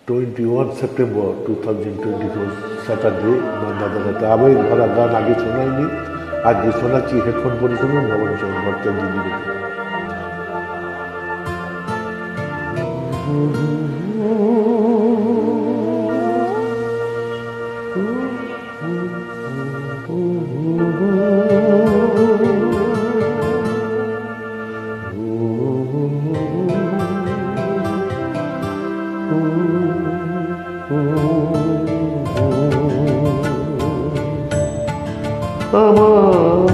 21 September 2024 Saturday মান্দাদাতে আবেগ ভরা গান আগে শোনায়নি, আজকে শোনাচ্ছি। হেডফোন পরে শুনুন ভবানী চন্দ্র ভট্টাচার্য। আমার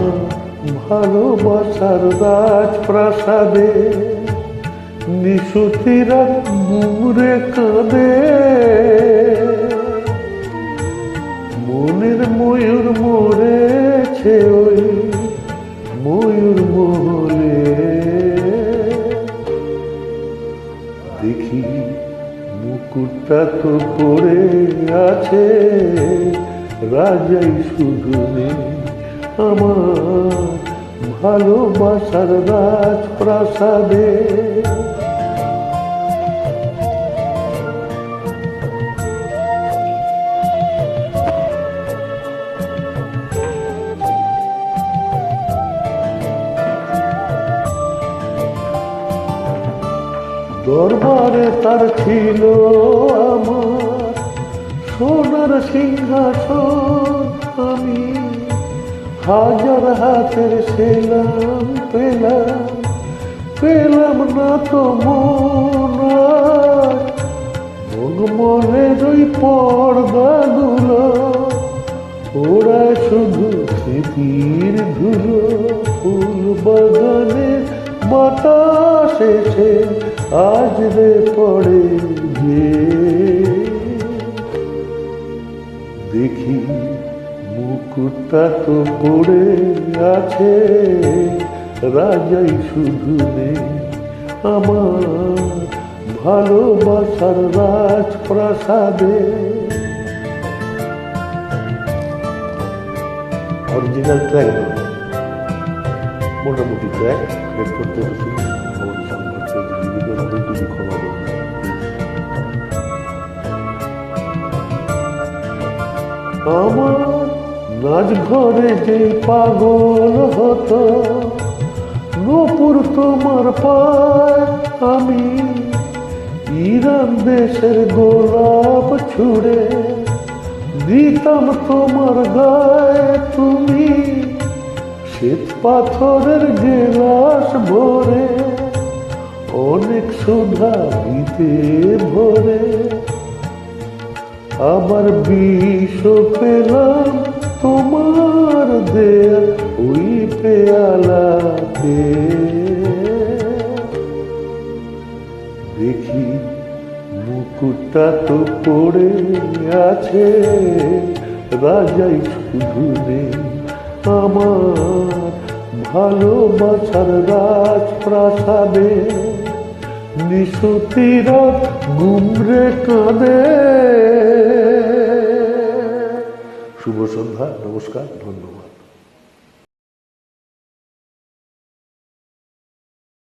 ভালোবাসার রাজপ্রাসাদে নিশুতিরা ঘুরে কাঁদে, মনের ময়ূর মরেছে ওই ময়ূর মহলে। দেখি মুকুটটা তো পড়ে আছে, রাজাই শুধু নেই আমার ভালোবাসার রাজপ্রাসাদে। দরবারে তার ছিল আমার সোনার সিংহাসন, আমি হাজার হাতের সেলাম পেলাম, পেলাম না তো মন। মনের ওই পর্দাগুলো ওরা শুধু স্মৃতির ধুলো। ফুল বাগানের বাতাস এসে আজ রে পড়ে যে, দেখি মুকুটটা তো পড়ে আছে, রাজাই শুধু নেই আমার ভালোবাসার রাজপ্রাসাদে। অরিজিনাল ট্র্যাক নয়, মোটামুটি ট্র্যাক। হেডফোন থেকে শুনুন যদি ক্ষমা করবেন। আমার নাচ ঘরে যে পাগল হতো, নূপুর তোমার পায় আমি ইরান দেশের গোলাপ ছুড়ে দিতাম তোমার গায়ে। তুমি শ্বেত পাথরের গেলাস ভরে অনেক সুধা দিতে ভরে, আবার বিষ পেলাম তোমার দেয়া ওই পেয়ালাতে। দেখি মুকুটটা তো পড়ে আছে, রাজাই শুধু নেই আমার ভালোবাসার রাজপ্রাসাদে। নিশুতিরা ঘুমরে কাঁদে। শুভ সন্ধ্যা, নমস্কার, ধন্যবাদ।